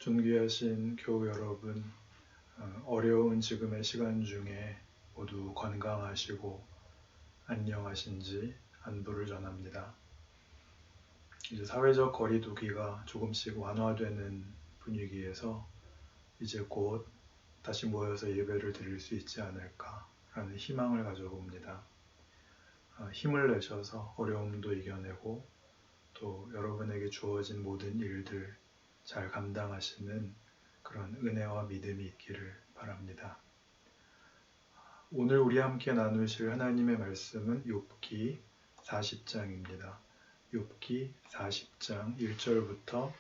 존귀하신 교우 여러분, 어려운 지금의 시간 중에 모두 건강하시고 안녕하신지 안부를 전합니다. 이제 사회적 거리두기가 조금씩 완화되는 분위기에서 이제 곧 다시 모여서 예배를 드릴 수 있지 않을까라는 희망을 가져봅니다. 힘을 내셔서 어려움도 이겨내고 또 여러분에게 주어진 모든 일들 잘 감당하시는 그런 은혜와 믿음이 있기를 바랍니다. 오늘 우리 함께 나누실 하나님의 말씀은 욥기 40장입니다. 욥기 40장 1절부터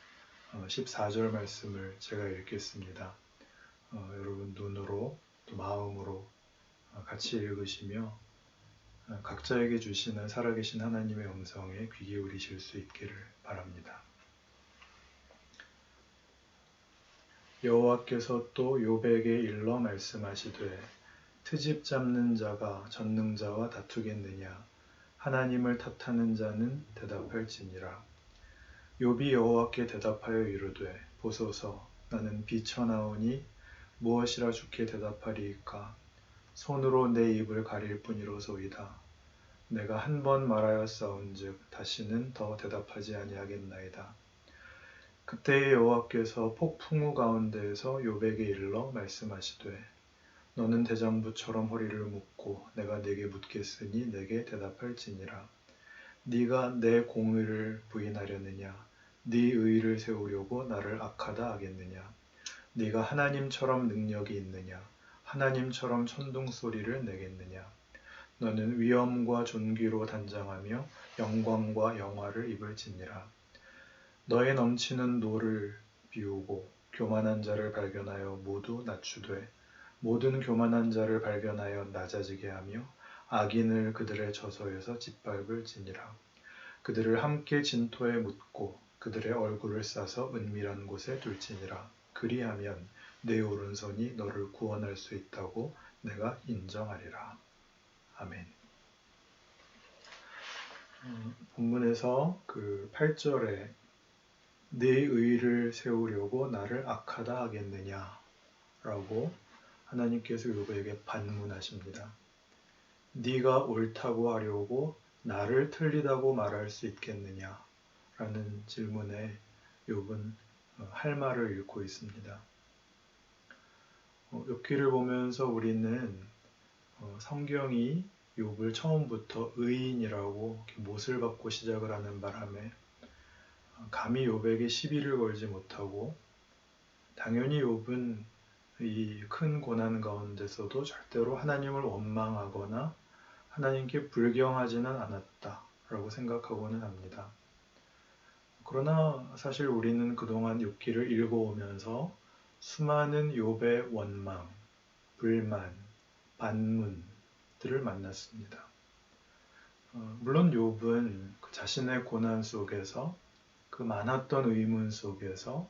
14절 말씀을 제가 읽겠습니다. 여러분 눈으로 또 마음으로 같이 읽으시며 각자에게 주시는 살아계신 하나님의 음성에 귀 기울이실 수 있기를 바랍니다. 여호와께서 또 욥에게 일러 말씀하시되 트집 잡는 자가 전능자와 다투겠느냐 하나님을 탓하는 자는 대답할지니라. 욥이 여호와께 대답하여 이르되 보소서 나는 비천하오니 무엇이라 주께 대답하리이까 손으로 내 입을 가릴 뿐이로소이다. 내가 한 번 말하였사온즉 다시는 더 대답하지 아니하겠나이다. 그때의 여호와께서 폭풍우 가운데에서 욥에게 일러 말씀하시되 너는 대장부처럼 허리를 묶고 내가 네게 묻겠으니 내게 대답할지니라. 네가 내 공의를 부인하려느냐 네 의를 세우려고 나를 악하다 하겠느냐. 네가 하나님처럼 능력이 있느냐 하나님처럼 천둥소리를 내겠느냐. 너는 위엄과 존귀로 단장하며 영광과 영화를 입을지니라. 너의 넘치는 노를 비우고 교만한 자를 발견하여 모두 낮추되 모든 교만한 자를 발견하여 낮아지게 하며 악인을 그들의 저소에서 짓밟을지니라. 그들을 함께 진토에 묻고 그들의 얼굴을 싸서 은밀한 곳에 둘지니라. 그리하면 내 오른손이 너를 구원할 수 있다고 내가 인정하리라. 아멘. 본문에서 그 8절에 네 의를 세우려고 나를 악하다 하겠느냐 라고 하나님께서 욥에게 반문하십니다. 네가 옳다고 하려고 나를 틀리다고 말할 수 있겠느냐 라는 질문에 욥은 할 말을 잃고 있습니다. 욥기를 보면서 우리는 성경이 욥을 처음부터 의인이라고 못을 받고 시작을 하는 바람에 감히 욥에게 시비를 걸지 못하고 당연히 욥은 이 큰 고난 가운데서도 절대로 하나님을 원망하거나 하나님께 불경하지는 않았다라고 생각하고는 합니다. 그러나 사실 우리는 그동안 욥기를 읽어오면서 수많은 욥의 원망, 불만, 반문들을 만났습니다. 물론 욥은 그 자신의 고난 속에서 그 많았던 의문 속에서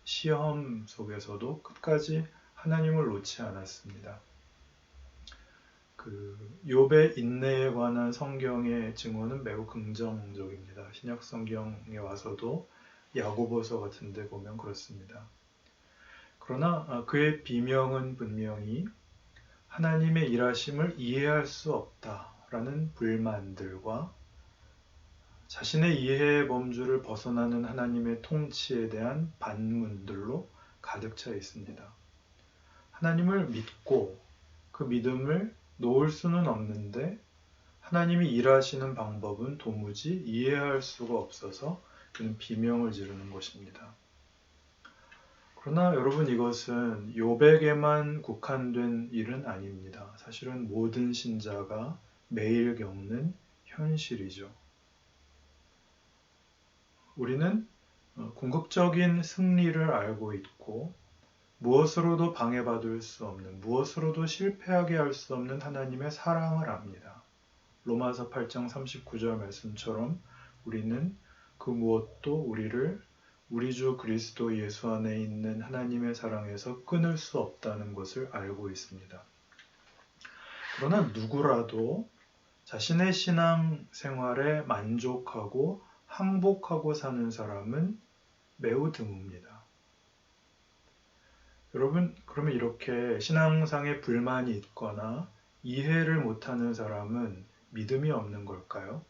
시험 속에서도 끝까지 하나님을 놓지 않았습니다. 그 욥의 인내에 관한 성경의 증언은 매우 긍정적입니다. 신약 성경에 와서도 야고보서 같은 데 보면 그렇습니다. 그러나 그의 비명은 분명히 하나님의 일하심을 이해할 수 없다라는 불만들과 자신의 이해의 범주를 벗어나는 하나님의 통치에 대한 반문들로 가득 차 있습니다. 하나님을 믿고 그 믿음을 놓을 수는 없는데 하나님이 일하시는 방법은 도무지 이해할 수가 없어서 그는 비명을 지르는 것입니다. 그러나 여러분 이것은 욥에게만 국한된 일은 아닙니다. 사실은 모든 신자가 매일 겪는 현실이죠. 우리는 궁극적인 승리를 알고 있고 무엇으로도 방해받을 수 없는, 무엇으로도 실패하게 할 수 없는 하나님의 사랑을 압니다. 로마서 8장 39절 말씀처럼 우리는 그 무엇도 우리를 우리 주 그리스도 예수 안에 있는 하나님의 사랑에서 끊을 수 없다는 것을 알고 있습니다. 그러나 누구라도 자신의 신앙 생활에 만족하고 항복하고 사는 사람은 매우 드뭅니다. 여러분, 그러면 이렇게 신앙상에 불만이 있거나 이해를 못하는 사람은 믿음이 없는 걸까요?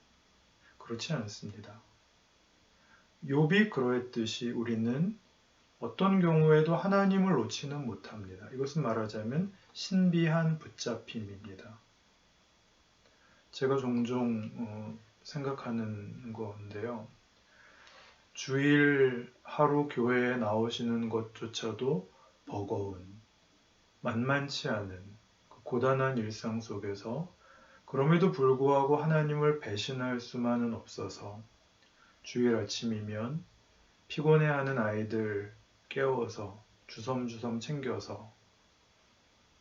그렇지 않습니다. 욥이 그러했듯이 우리는 어떤 경우에도 하나님을 놓지는 못합니다. 이것은 말하자면 신비한 붙잡힘입니다. 제가 종종 생각하는 건데요. 주일 하루 교회에 나오시는 것조차도 버거운, 만만치 않은 그 고단한 일상 속에서 그럼에도 불구하고 하나님을 배신할 수만은 없어서 주일 아침이면 피곤해하는 아이들 깨워서 주섬주섬 챙겨서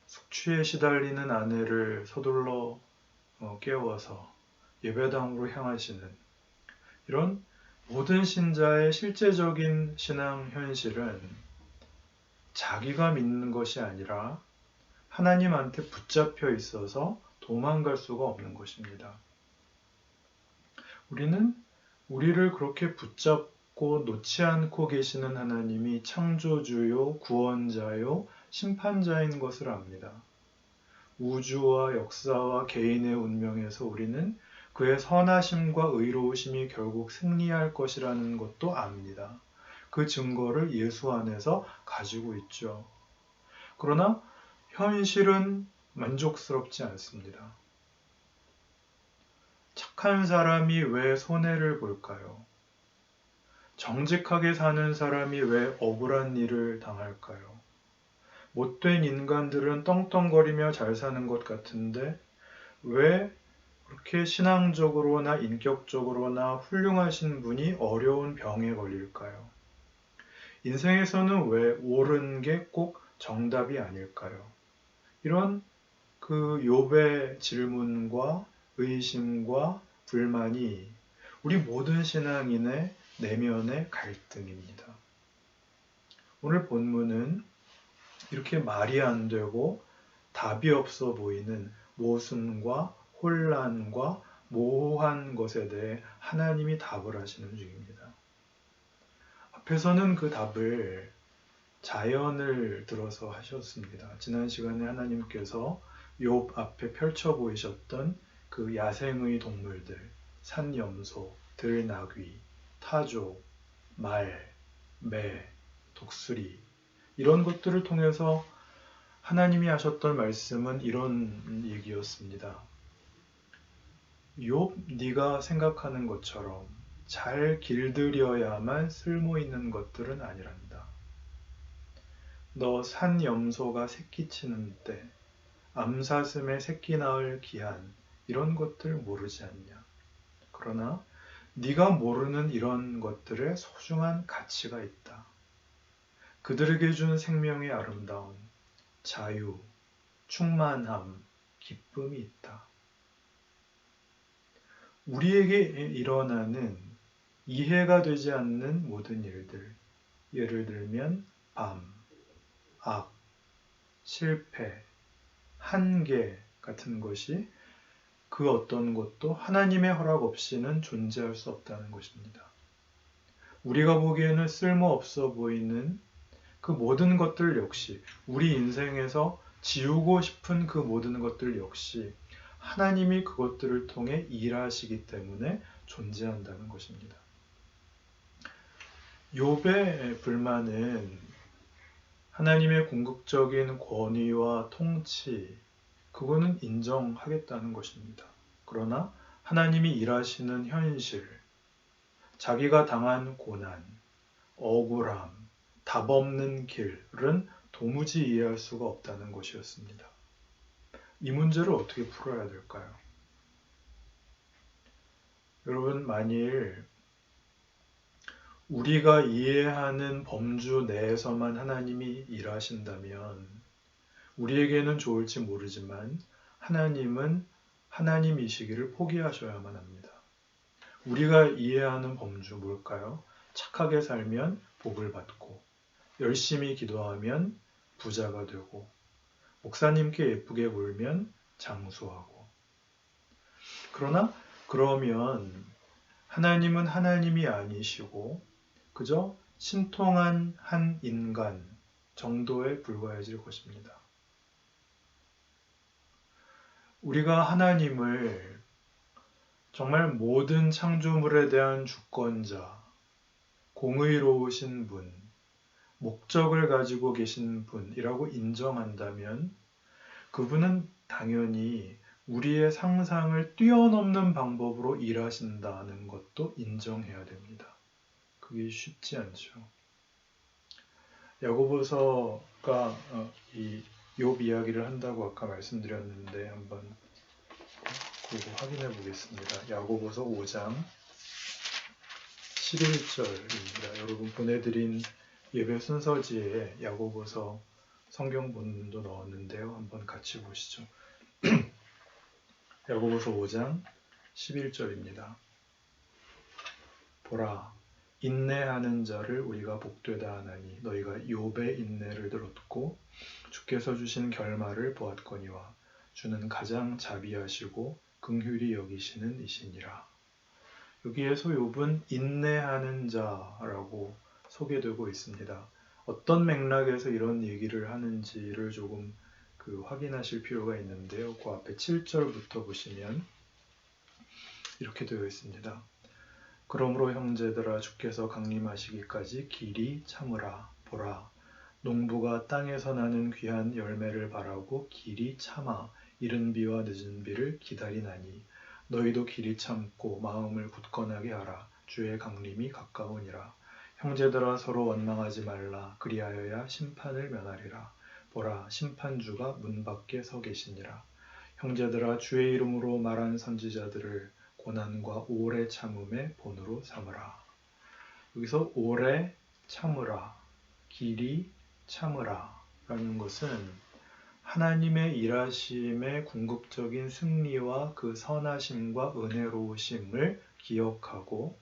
숙취에 시달리는 아내를 서둘러 깨워서 예배당으로 향하시는 이런 모든 신자의 실제적인 신앙 현실은 자기가 믿는 것이 아니라 하나님한테 붙잡혀 있어서 도망갈 수가 없는 것입니다. 우리는 우리를 그렇게 붙잡고 놓지 않고 계시는 하나님이 창조주요, 구원자요, 심판자인 것을 압니다. 우주와 역사와 개인의 운명에서 우리는 그의 선하심과 의로우심이 결국 승리할 것이라는 것도 압니다. 그 증거를 예수 안에서 가지고 있죠. 그러나 현실은 만족스럽지 않습니다. 착한 사람이 왜 손해를 볼까요? 정직하게 사는 사람이 왜 억울한 일을 당할까요? 못된 인간들은 떵떵거리며 잘 사는 것 같은데 왜 그렇게 신앙적으로나 인격적으로나 훌륭하신 분이 어려운 병에 걸릴까요? 인생에서는 왜 옳은 게 꼭 정답이 아닐까요? 이런 그 욥의 질문과 의심과 불만이 우리 모든 신앙인의 내면의 갈등입니다. 오늘 본문은 이렇게 말이 안 되고 답이 없어 보이는 모순과 혼란과 모호한 것에 대해 하나님이 답을 하시는 중입니다. 앞에서는 그 답을 자연을 들어서 하셨습니다. 지난 시간에 하나님께서 욥 앞에 펼쳐 보이셨던 그 야생의 동물들, 산염소, 들나귀, 타조, 말, 매, 독수리 이런 것들을 통해서 하나님이 하셨던 말씀은 이런 얘기였습니다. 욥, 네가 생각하는 것처럼 잘 길들여야만 쓸모있는 것들은 아니란다. 너 산염소가 새끼치는 때, 암사슴의 새끼 낳을 기한 이런 것들 모르지 않냐. 그러나 네가 모르는 이런 것들에 소중한 가치가 있다. 그들에게 준 생명의 아름다움, 자유, 충만함, 기쁨이 있다. 우리에게 일어나는 이해가 되지 않는 모든 일들, 예를 들면 밤, 악, 실패, 한계 같은 것이 그 어떤 것도 하나님의 허락 없이는 존재할 수 없다는 것입니다. 우리가 보기에는 쓸모없어 보이는 그 모든 것들 역시 우리 인생에서 지우고 싶은 그 모든 것들 역시 하나님이 그것들을 통해 일하시기 때문에 존재한다는 것입니다. 욥의 불만은 하나님의 궁극적인 권위와 통치, 그거는 인정하겠다는 것입니다. 그러나 하나님이 일하시는 현실, 자기가 당한 고난, 억울함, 답 없는 길은 도무지 이해할 수가 없다는 것이었습니다. 이 문제를 어떻게 풀어야 될까요? 여러분, 만일 우리가 이해하는 범주 내에서만 하나님이 일하신다면 우리에게는 좋을지 모르지만 하나님은 하나님이시기를 포기하셔야만 합니다. 우리가 이해하는 범주 뭘까요? 착하게 살면 복을 받고 열심히 기도하면 부자가 되고 목사님께 예쁘게 굴면 장수하고. 그러나 그러면 하나님은 하나님이 아니시고 그저 신통한 한 인간, 정도에 불과해질 것입니다. 우리가 하나님을 정말 모든 창조물에 대한 주권자, 공의로우신 분, 목적을 가지고 계신 분이라고 인정한다면 그분은 당연히 우리의 상상을 뛰어넘는 방법으로 일하신다는 것도 인정해야 됩니다. 그게 쉽지 않죠. 야고보서가 이 욥 이야기를 한다고 아까 말씀드렸는데 한번 그거 확인해 보겠습니다. 야고보서 5장 11절입니다. 여러분 보내드린 예배 순서지에 야고보서 성경 본문도 넣었는데요. 한번 같이 보시죠. 야고보서 5장 11절입니다. 보라, 인내하는 자를 우리가 복되다 하나니 너희가 욥의 인내를 들었고 주께서 주신 결말을 보았거니와 주는 가장 자비하시고 긍휼히 여기시는 이시니라. 여기에서 욥은 인내하는 자라고 소개되고 있습니다. 어떤 맥락에서 이런 얘기를 하는지를 조금 확인하실 필요가 있는데요. 그 앞에 7절부터 보시면 이렇게 되어 있습니다. 그러므로 형제들아 주께서 강림하시기까지 길이 참으라. 보라, 농부가 땅에서 나는 귀한 열매를 바라고 길이 참아 이른 비와 늦은 비를 기다리나니 너희도 길이 참고 마음을 굳건하게 하라. 주의 강림이 가까우니라. 형제들아 서로 원망하지 말라. 그리하여야 심판을 면하리라. 보라, 심판주가 문 밖에 서 계시니라. 형제들아 주의 이름으로 말한 선지자들을 고난과 오래 참음의 본으로 삼으라. 여기서 오래 참으라, 길이 참으라 라는 것은 하나님의 일하심의 궁극적인 승리와 그 선하심과 은혜로우심을 기억하고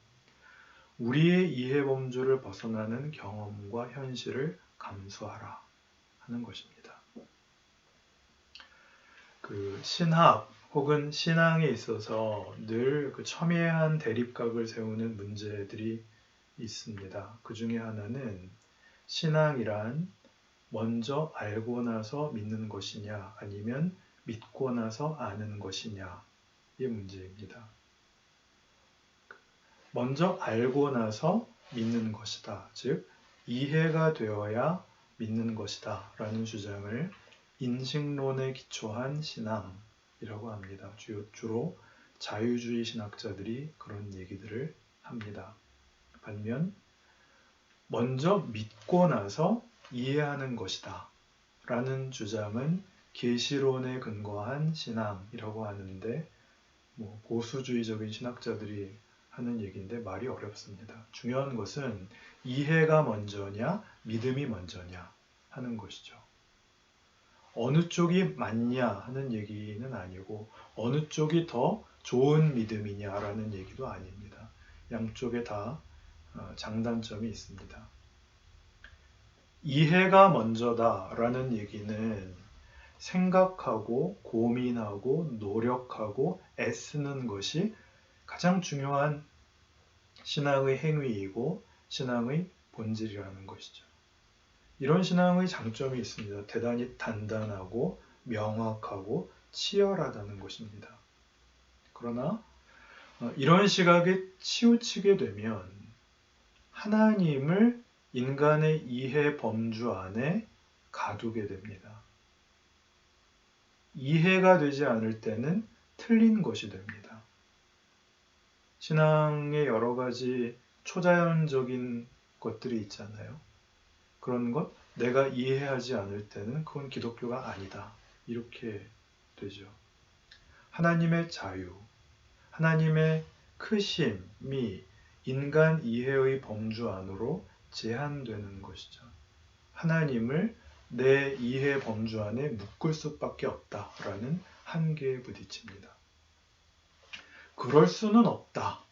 우리의 이해 범주를 벗어나는 경험과 현실을 감수하라 하는 것입니다. 신학 혹은 신앙에 있어서 늘 첨예한 대립각을 세우는 문제들이 있습니다. 그 중에 하나는 신앙이란 먼저 알고 나서 믿는 것이냐 아니면 믿고 나서 아는 것이냐의 문제입니다. 먼저 알고 나서 믿는 것이다. 즉 이해가 되어야 믿는 것이다 라는 주장을 인식론에 기초한 신앙이라고 합니다. 주로 자유주의 신학자들이 그런 얘기들을 합니다. 반면 먼저 믿고 나서 이해하는 것이다 라는 주장은 계시론에 근거한 신앙이라고 하는데 보수주의적인 신학자들이 하는 얘기인데 말이 어렵습니다. 중요한 것은 이해가 먼저냐 믿음이 먼저냐 하는 것이죠. 어느 쪽이 맞냐 하는 얘기는 아니고 어느 쪽이 더 좋은 믿음이냐라는 얘기도 아닙니다. 양쪽에 다 장단점이 있습니다. 이해가 먼저다라는 얘기는 생각하고 고민하고 노력하고 애쓰는 것이 가장 중요한 신앙의 행위이고 신앙의 본질이라는 것이죠. 이런 신앙의 장점이 있습니다. 대단히 단단하고 명확하고 치열하다는 것입니다. 그러나 이런 시각에 치우치게 되면 하나님을 인간의 이해 범주 안에 가두게 됩니다. 이해가 되지 않을 때는 틀린 것이 됩니다. 신앙의 여러 가지 초자연적인 것들이 있잖아요. 그런 것, 내가 이해하지 않을 때는 그건 기독교가 아니다. 이렇게 되죠. 하나님의 자유, 하나님의 크심이 인간 이해의 범주 안으로 제한되는 것이죠. 하나님을 내 이해 범주 안에 묶을 수밖에 없다라는 한계에 부딪힙니다. 그럴 수는 없다.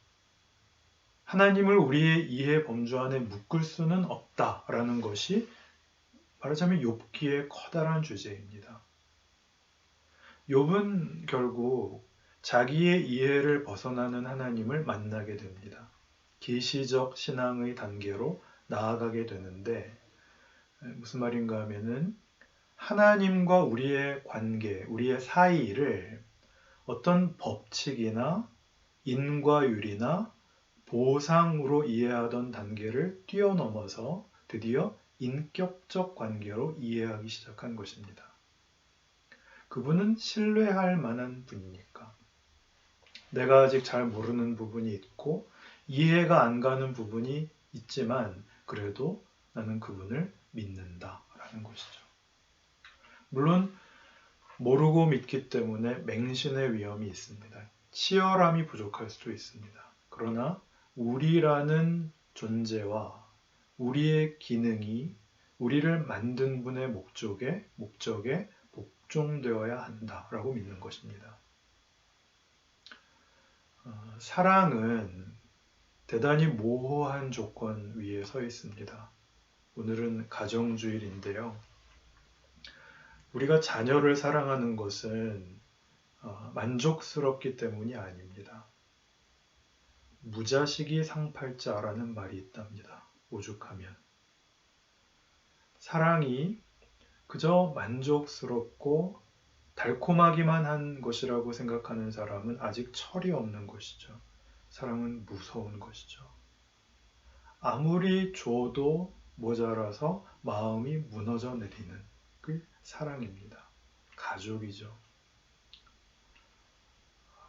하나님을 우리의 이해 범주 안에 묶을 수는 없다라는 것이 말하자면 욥기의 커다란 주제입니다. 욥은 결국 자기의 이해를 벗어나는 하나님을 만나게 됩니다. 계시적 신앙의 단계로 나아가게 되는데 무슨 말인가 하면은 하나님과 우리의 관계, 우리의 사이를 어떤 법칙이나 인과율이나 보상으로 이해하던 단계를 뛰어넘어서 드디어 인격적 관계로 이해하기 시작한 것입니다. 그분은 신뢰할 만한 분이니까. 내가 아직 잘 모르는 부분이 있고 이해가 안 가는 부분이 있지만 그래도 나는 그분을 믿는다라는 것이죠. 물론 모르고 믿기 때문에 맹신의 위험이 있습니다. 치열함이 부족할 수도 있습니다. 그러나 우리라는 존재와 우리의 기능이 우리를 만든 분의 목적에 복종되어야 한다라고 믿는 것입니다. 사랑은 대단히 모호한 조건 위에 서 있습니다. 오늘은 가정주일인데요. 우리가 자녀를 사랑하는 것은 만족스럽기 때문이 아닙니다. 무자식이 상팔자라는 말이 있답니다. 오죽하면. 사랑이 그저 만족스럽고 달콤하기만 한 것이라고 생각하는 사람은 아직 철이 없는 것이죠. 사랑은 무서운 것이죠. 아무리 줘도 모자라서 마음이 무너져 내리는 그 사랑입니다. 가족이죠.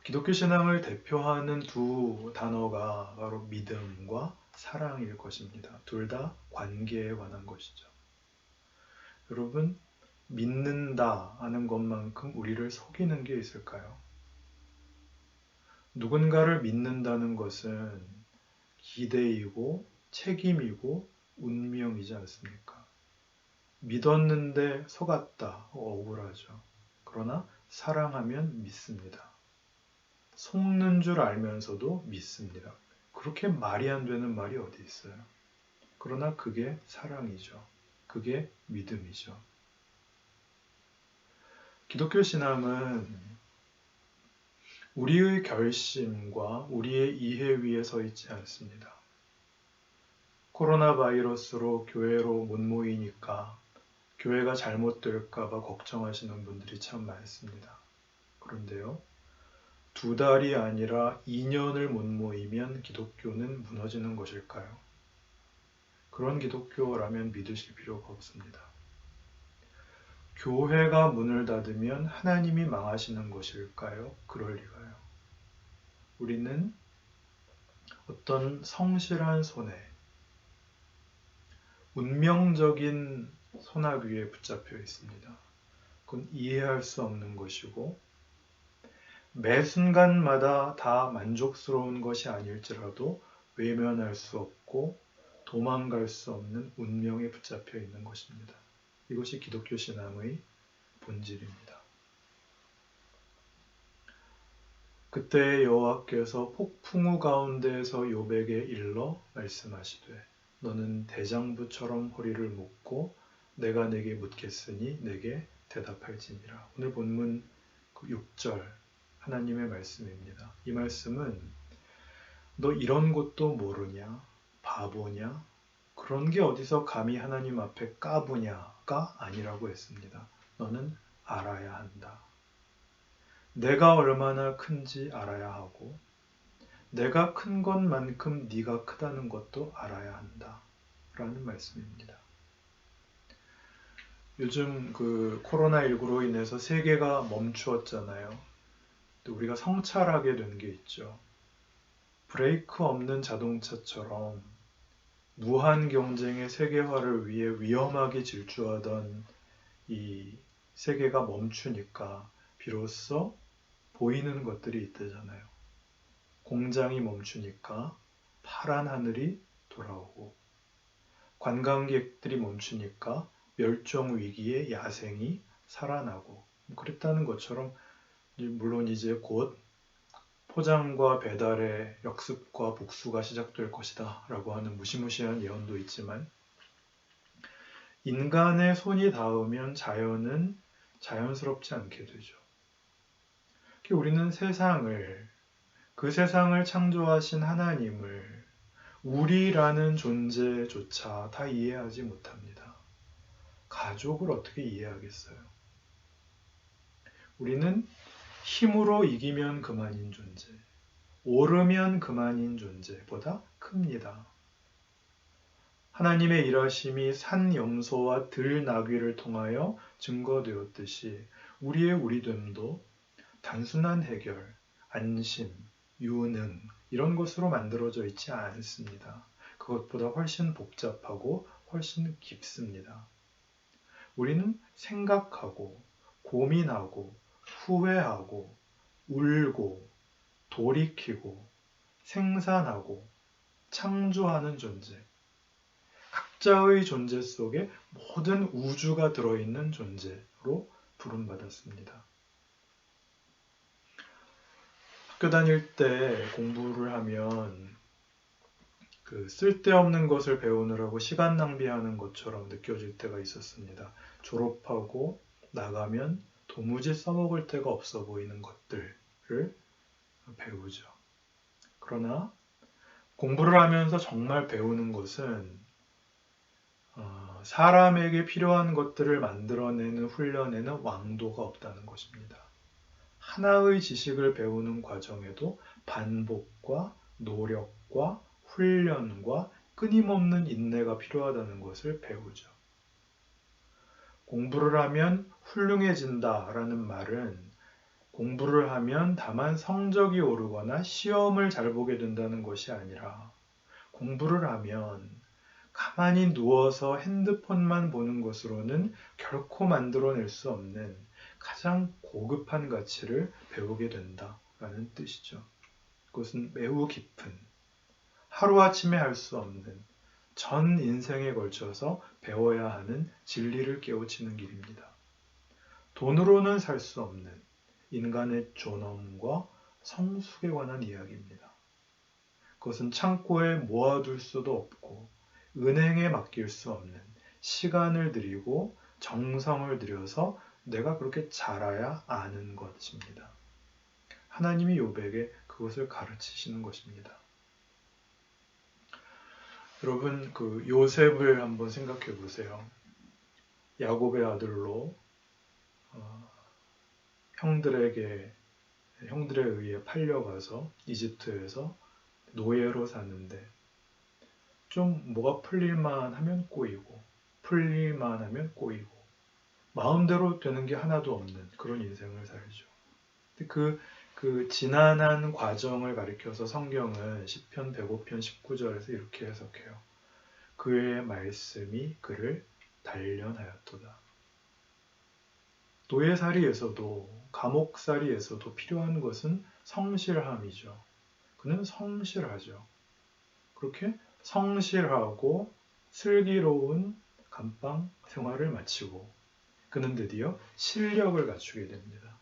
기독교 신앙을 대표하는 두 단어가 바로 믿음과 사랑일 것입니다. 둘 다 관계에 관한 것이죠. 여러분, 믿는다 하는 것만큼 우리를 속이는 게 있을까요? 누군가를 믿는다는 것은 기대이고 책임이고 운명이지 않습니까? 믿었는데 속았다. 억울하죠. 그러나 사랑하면 믿습니다. 속는 줄 알면서도 믿습니다. 그렇게 말이 안 되는 말이 어디 있어요? 그러나 그게 사랑이죠. 그게 믿음이죠. 기독교 신앙은 우리의 결심과 우리의 이해 위에 서 있지 않습니다. 코로나 바이러스로 교회로 못 모이니까 교회가 잘못될까봐 걱정하시는 분들이 참 많습니다. 그런데요, 2달이 아니라 2년을 못 모이면 기독교는 무너지는 것일까요? 그런 기독교라면 믿으실 필요가 없습니다. 교회가 문을 닫으면 하나님이 망하시는 것일까요? 그럴 리가요. 우리는 어떤 성실한 손에 운명적인 손아귀에 붙잡혀 있습니다. 그건 이해할 수 없는 것이고 매 순간마다 다 만족스러운 것이 아닐지라도 외면할 수 없고 도망갈 수 없는 운명에 붙잡혀 있는 것입니다. 이것이 기독교 신앙의 본질입니다. 그때 여호와께서 폭풍우 가운데에서 욥에게 일러 말씀하시되 너는 대장부처럼 허리를 묶고 내가 내게 묻겠으니 내게 대답할지니라. 오늘 본문 6절 하나님의 말씀입니다. 이 말씀은 너 이런 것도 모르냐? 바보냐? 그런 게 어디서 감히 하나님 앞에 까부냐가 아니라고 했습니다. 너는 알아야 한다. 내가 얼마나 큰지 알아야 하고 내가 큰 것만큼 네가 크다는 것도 알아야 한다. 라는 말씀입니다. 요즘 코로나19로 인해서 세계가 멈추었잖아요. 또 우리가 성찰하게 된 게 있죠. 브레이크 없는 자동차처럼 무한 경쟁의 세계화를 위해 위험하게 질주하던 이 세계가 멈추니까 비로소 보이는 것들이 있다잖아요. 공장이 멈추니까 파란 하늘이 돌아오고 관광객들이 멈추니까 멸종 위기의 야생이 살아나고 그랬다는 것처럼 물론 이제 곧 포장과 배달의 역습과 복수가 시작될 것이다 라고 하는 무시무시한 예언도 있지만 인간의 손이 닿으면 자연은 자연스럽지 않게 되죠. 우리는 그 세상을 창조하신 하나님을 우리라는 존재조차 다 이해하지 못합니다. 가족을 어떻게 이해하겠어요? 우리는 힘으로 이기면 그만인 존재, 오르면 그만인 존재보다 큽니다. 하나님의 일하심이 산 염소와 들 나귀를 통하여 증거되었듯이 우리의 우리됨도 단순한 해결, 안심, 유능 이런 것으로 만들어져 있지 않습니다. 그것보다 훨씬 복잡하고 훨씬 깊습니다. 우리는 생각하고 고민하고 후회하고 울고 돌이키고 생산하고 창조하는 존재. 각자의 존재 속에 모든 우주가 들어있는 존재로 부름받았습니다. 학교 다닐 때 공부를 하면 그 쓸데없는 것을 배우느라고 시간 낭비하는 것처럼 느껴질 때가 있었습니다. 졸업하고 나가면 도무지 써먹을 데가 없어 보이는 것들을 배우죠. 그러나 공부를 하면서 정말 배우는 것은 사람에게 필요한 것들을 만들어내는 훈련에는 왕도가 없다는 것입니다. 하나의 지식을 배우는 과정에도 반복과 노력과 훈련과 끊임없는 인내가 필요하다는 것을 배우죠. 공부를 하면 훌륭해진다라는 말은 공부를 하면 다만 성적이 오르거나 시험을 잘 보게 된다는 것이 아니라 공부를 하면 가만히 누워서 핸드폰만 보는 것으로는 결코 만들어낼 수 없는 가장 고급한 가치를 배우게 된다라는 뜻이죠. 그것은 매우 깊은, 하루아침에 할 수 없는, 전 인생에 걸쳐서 배워야 하는 진리를 깨우치는 길입니다. 돈으로는 살 수 없는 인간의 존엄과 성숙에 관한 이야기입니다. 그것은 창고에 모아둘 수도 없고 은행에 맡길 수 없는 시간을 들이고 정성을 들여서 내가 그렇게 잘해야 아는 것입니다. 하나님이 욥에게 그것을 가르치시는 것입니다. 여러분, 그 요셉을 한번 생각해 보세요. 야곱의 아들로 형들에 의해 팔려가서 이집트에서 노예로 사는데 좀 뭐가 풀릴만 하면 꼬이고 풀릴만 하면 꼬이고 마음대로 되는 게 하나도 없는 그런 인생을 살죠. 그 지난한 과정을 가리켜서 성경은 시편 105편 19절에서 이렇게 해석해요. 그의 말씀이 그를 단련하였도다. 노예살이에서도 감옥살이에서도 필요한 것은 성실함이죠. 그는 성실하죠. 그렇게 성실하고 슬기로운 감방 생활을 마치고 그는 드디어 실력을 갖추게 됩니다.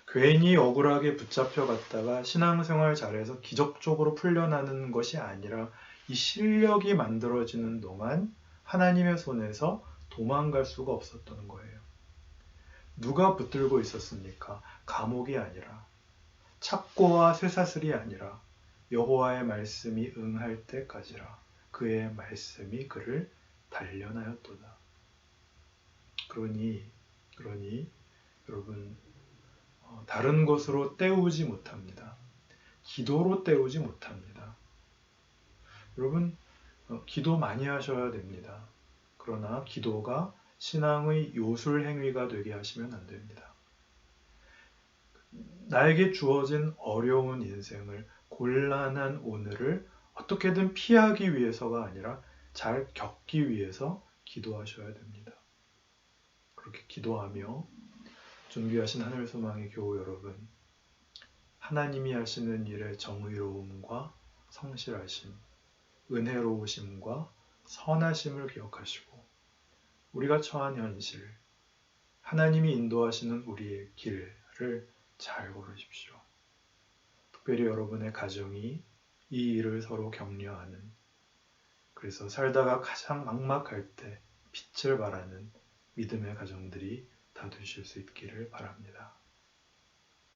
괜히 억울하게 붙잡혀 갔다가 신앙생활 잘해서 기적적으로 풀려나는 것이 아니라 이 실력이 만들어지는 동안 하나님의 손에서 도망갈 수가 없었던 거예요. 누가 붙들고 있었습니까? 감옥이 아니라 착고와 쇠사슬이 아니라 여호와의 말씀이 응할 때까지라 그의 말씀이 그를 단련하였도다. 그러니 여러분 다른 것으로 때우지 못합니다. 기도로 때우지 못합니다. 여러분 기도 많이 하셔야 됩니다. 그러나 기도가 신앙의 요술 행위가 되게 하시면 안 됩니다. 나에게 주어진 어려운 인생을 곤란한 오늘을 어떻게든 피하기 위해서가 아니라 잘 겪기 위해서 기도하셔야 됩니다. 그렇게 기도하며 존귀하신 하늘소망의 교우 여러분, 하나님이 하시는 일의 정의로움과 성실하심, 은혜로우심과 선하심을 기억하시고 우리가 처한 현실, 하나님이 인도하시는 우리의 길을 잘 걸으십시오. 특별히 여러분의 가정이 이 일을 서로 격려하는, 그래서 살다가 가장 막막할 때 빛을 발하는 믿음의 가정들이 다 되실 수 있기를 바랍니다.